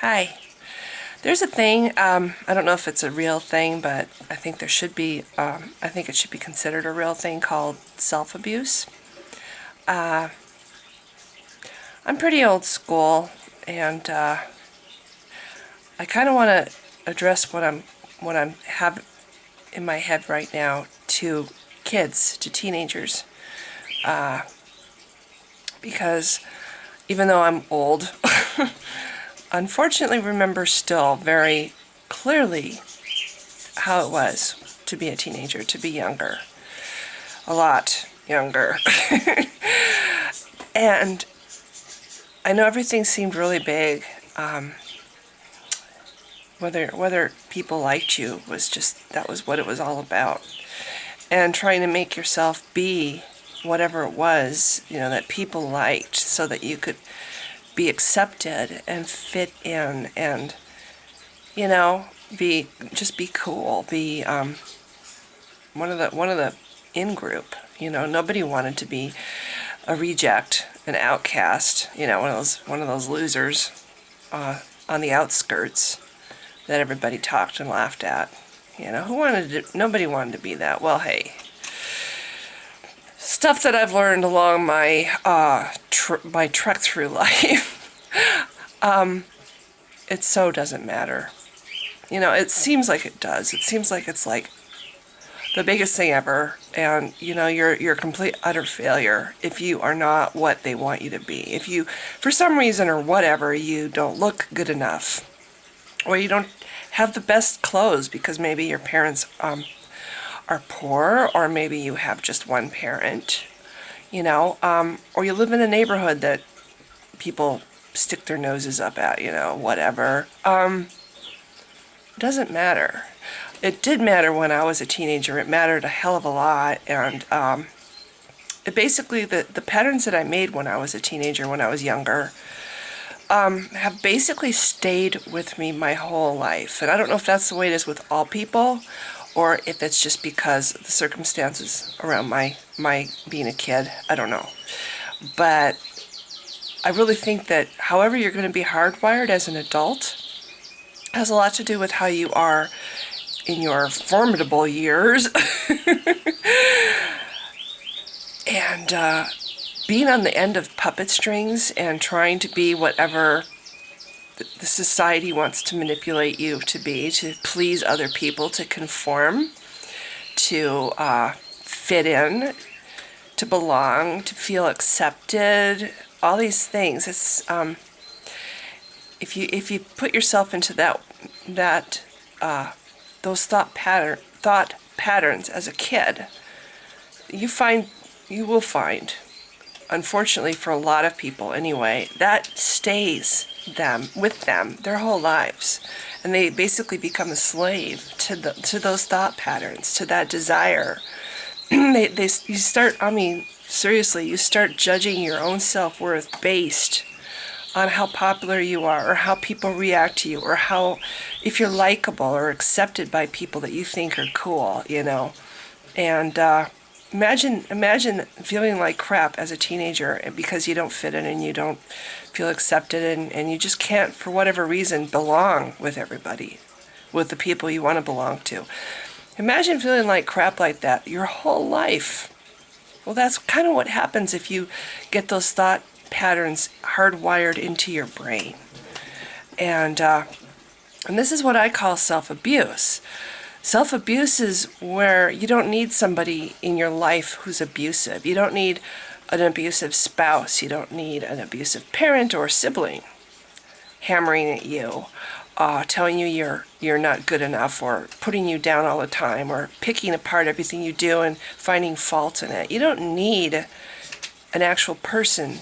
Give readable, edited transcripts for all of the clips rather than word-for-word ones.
Hi. There's a thing, I don't know if it's a real thing, but I think there should be, I think it should be considered a real thing called self-abuse. Uh, I'm pretty old school, and I kind of want to address what I'm have in my head right now to kids, to teenagers, because even though I'm old, unfortunately remember still very clearly how it was to be a teenager, to be younger, a lot younger. And I know everything seemed really big. Whether people liked you was just, that was what it was all about. And trying to make yourself be whatever it was, that people liked so that you could be accepted and fit in and, be cool, be one of the in group. Nobody wanted to be a reject, an outcast, one of those losers on the outskirts that everybody talked and laughed at. Nobody wanted to be that. Well, hey, stuff that I've learned along my my trek through life, it so doesn't matter. It seems like it does. It seems like it's like the biggest thing ever, and you're a complete utter failure if you are not what they want you to be. If you, for some reason or whatever, you don't look good enough, or you don't have the best clothes because maybe your parents are poor, or maybe you have just one parent, or you live in a neighborhood that people stick their noses up at, whatever. Doesn't matter. It did matter when I was a teenager. It mattered a hell of a lot, and it basically, the patterns that I made when I was a teenager, when I was younger, have basically stayed with me my whole life. And I don't know if that's the way it is with all people, or if it's just because of the circumstances around my being a kid. I don't know. But I really think that however you're going to be hardwired as an adult has a lot to do with how you are in your formidable years. And being on the end of puppet strings and trying to be whatever the society wants to manipulate you to be, to please other people, to conform, to fit in, to belong, to feel accepted, all these things. It's if you put yourself into that those thought patterns as a kid, you will find, unfortunately for a lot of people anyway, that stays with them their whole lives, and they basically become a slave to those thought patterns, to that desire. You start, I mean, seriously, you start judging your own self-worth based on how popular you are, or how people react to you, or if you're likable or accepted by people that you think are cool, And imagine feeling like crap as a teenager because you don't fit in and you don't feel accepted, and you just can't, for whatever reason, belong with everybody, with the people you want to belong to. Imagine feeling like crap like that your whole life. Well, that's kind of what happens if you get those thought patterns hardwired into your brain. And this is what I call self-abuse. Self-abuse is where you don't need somebody in your life who's abusive. You don't need an abusive spouse. You don't need an abusive parent or sibling hammering at you, telling you you're not good enough, or putting you down all the time, or picking apart everything you do and finding fault in it. You don't need an actual person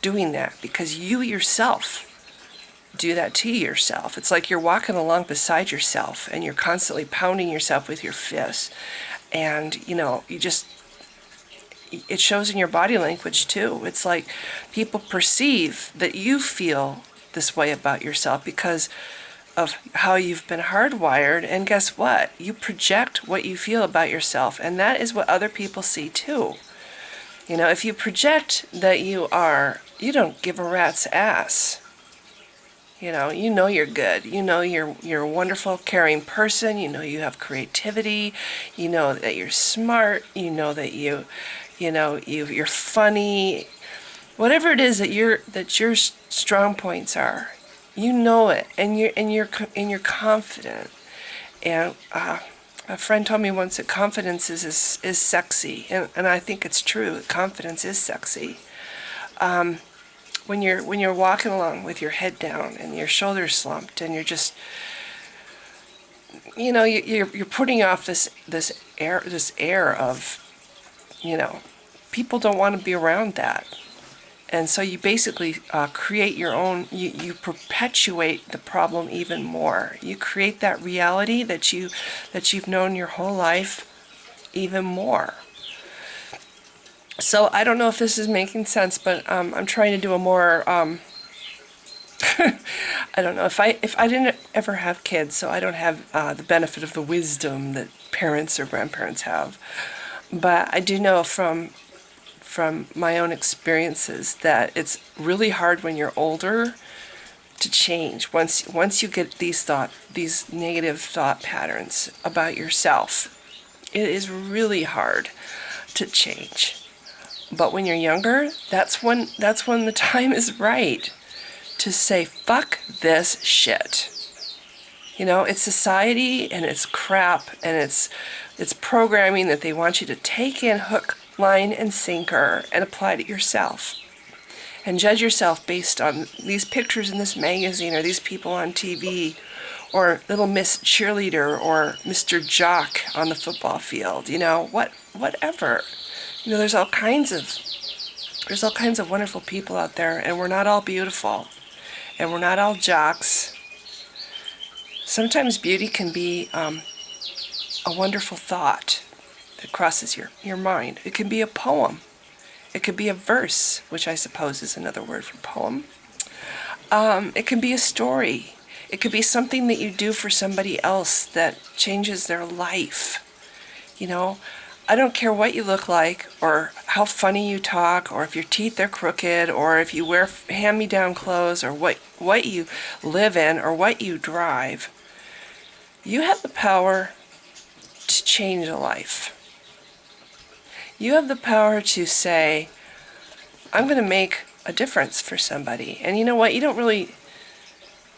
doing that, because you yourself do that to yourself. It's like you're walking along beside yourself and you're constantly pounding yourself with your fists. And, it shows in your body language too. It's like people perceive that you feel this way about yourself because of how you've been hardwired. And guess what? You project what you feel about yourself, and that is what other people see too. If you project that you don't give a rat's ass, You know you're good. You know you're a wonderful, caring person. You know you have creativity. You know that you're smart. You know that you're funny. Whatever it is that your strong points are, you know it, and you're confident. And a friend told me once that confidence is sexy, and I think it's true. Confidence is sexy. When you're walking along with your head down and your shoulders slumped, and you're just, you're putting off this air of, people don't want to be around that. And so you basically create your own, you perpetuate the problem even more. You create that reality that you've known your whole life even more. So I don't know if this is making sense, but I'm trying to do a more, I don't know, if I didn't ever have kids, so I don't have the benefit of the wisdom that parents or grandparents have. But I do know from my own experiences that it's really hard when you're older to change. Once you get these negative thought patterns about yourself, it is really hard to change. But when you're younger, that's when the time is right to say, fuck this shit. It's society and it's crap and it's programming that they want you to take in hook, line, and sinker and apply to yourself. And judge yourself based on these pictures in this magazine or these people on TV or little Miss Cheerleader or Mr. Jock on the football field. Whatever. There's all kinds of wonderful people out there, and we're not all beautiful, and we're not all jocks. Sometimes beauty can be a wonderful thought that crosses your mind. It can be a poem. It could be a verse, which I suppose is another word for poem. It can be a story. It could be something that you do for somebody else that changes their life. I don't care what you look like or how funny you talk or if your teeth are crooked or if you wear hand-me-down clothes or what you live in or what you drive. You have the power to change a life. You have the power to say, I'm going to make a difference for somebody. And you know what? You don't really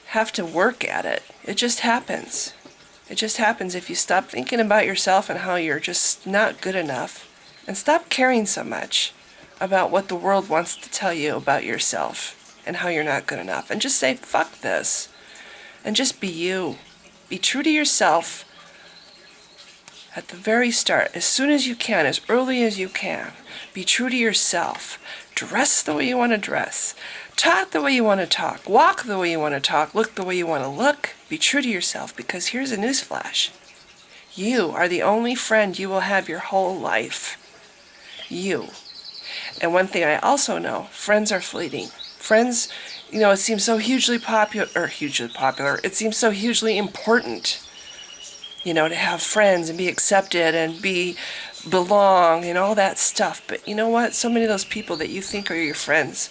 have to work at it. It just happens. It just happens if you stop thinking about yourself and how you're just not good enough, and stop caring so much about what the world wants to tell you about yourself and how you're not good enough. And just say, fuck this. And just be you. Be true to yourself at the very start, as soon as you can, as early as you can. Be true to yourself. Dress the way you want to dress. Talk the way you want to talk. Walk the way you want to talk. Look the way you want to look. Be true to yourself, because here's a newsflash. You are the only friend you will have your whole life. You. And one thing I also know, friends are fleeting. Friends, it seems so hugely popular, it seems so hugely important, to have friends and be accepted and belong and all that stuff. But you know what? So many of those people that you think are your friends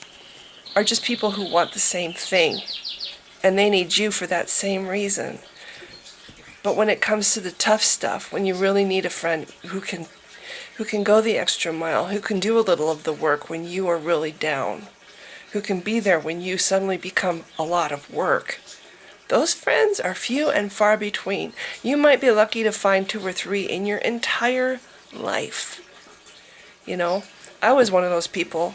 are just people who want the same thing. And they need you for that same reason. But when it comes to the tough stuff, when you really need a friend who can go the extra mile, who can do a little of the work when you are really down, who can be there when you suddenly become a lot of work, those friends are few and far between. You might be lucky to find 2 or 3 in your entire life. I was one of those people.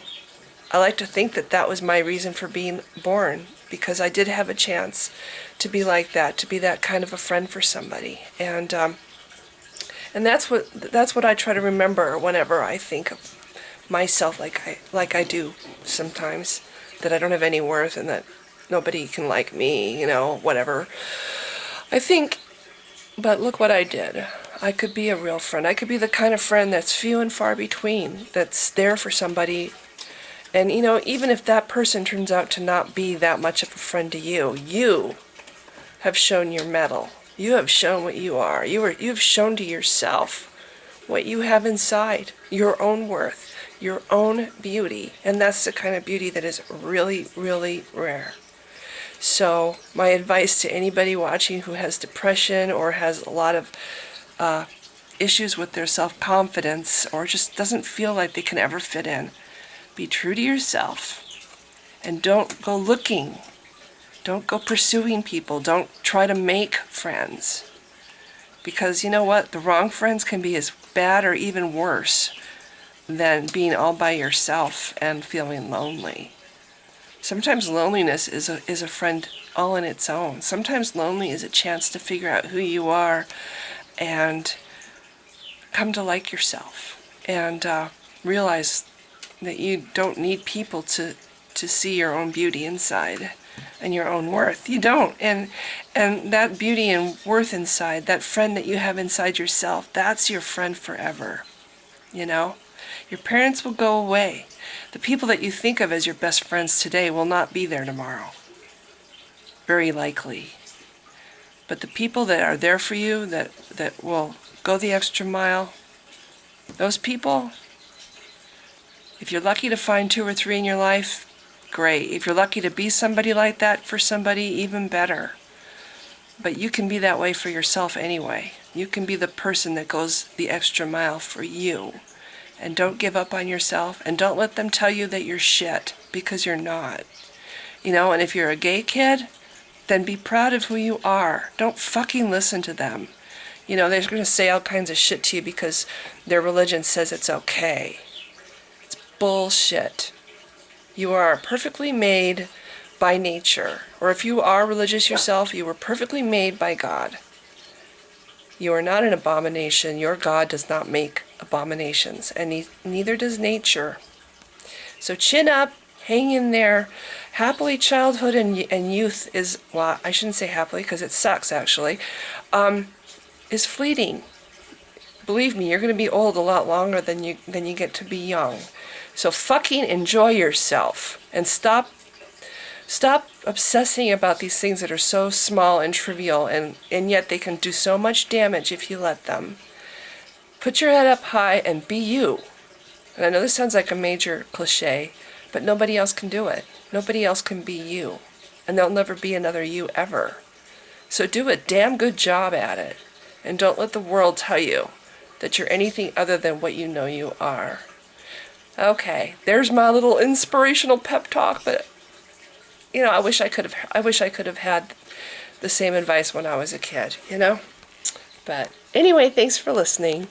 I like to think that was my reason for being born, because I did have a chance to be like that, to be that kind of a friend for somebody. And that's what I try to remember whenever I think of myself like I do sometimes, that I don't have any worth and that nobody can like me, whatever. I think, but look what I did. I could be a real friend. I could be the kind of friend that's few and far between, that's there for somebody. And, even if that person turns out to not be that much of a friend to you, you have shown your mettle. You have shown what you are. You've shown to yourself what you have inside, your own worth, your own beauty. And that's the kind of beauty that is really, really rare. So my advice to anybody watching who has depression or has a lot of issues with their self-confidence or just doesn't feel like they can ever fit in, be true to yourself and don't go looking. Don't go pursuing people. Don't try to make friends. Because you know what? The wrong friends can be as bad or even worse than being all by yourself and feeling lonely. Sometimes loneliness is a friend all in its own. Sometimes lonely is a chance to figure out who you are and come to like yourself and realize that you don't need people to see your own beauty inside and your own worth. You don't. And that beauty and worth inside, that friend that you have inside yourself, that's your friend forever. You know? Your parents will go away. The people that you think of as your best friends today will not be there tomorrow. Very likely. But the people that are there for you, that will go the extra mile, those people, if you're lucky to find 2 or 3 in your life, great. If you're lucky to be somebody like that for somebody, even better. But you can be that way for yourself anyway. You can be the person that goes the extra mile for you. And don't give up on yourself, and don't let them tell you that you're shit, because you're not. You know, and if you're a gay kid, then be proud of who you are. Don't fucking listen to them. You know, they're going to say all kinds of shit to you because their religion says it's okay. It's bullshit. You are perfectly made by nature. Or if you are religious yourself, you were perfectly made by God. You are not an abomination. Your God does not make abominations, and neither does nature. So chin up, hang in there. Happily, childhood and youth is, well, I shouldn't say happily because it sucks actually, is fleeting. Believe me, you're going to be old a lot longer than you get to be young. So fucking enjoy yourself and stop obsessing about these things that are so small and trivial, and yet they can do so much damage if you let them. Put your head up high and be you. And I know this sounds like a major cliche, but nobody else can do it. Nobody else can be you. And there'll never be another you ever. So do a damn good job at it. And don't let the world tell you that you're anything other than what you know you are. Okay, there's my little inspirational pep talk, but you know, I wish I could have had the same advice when I was a kid, you know? But anyway, thanks for listening.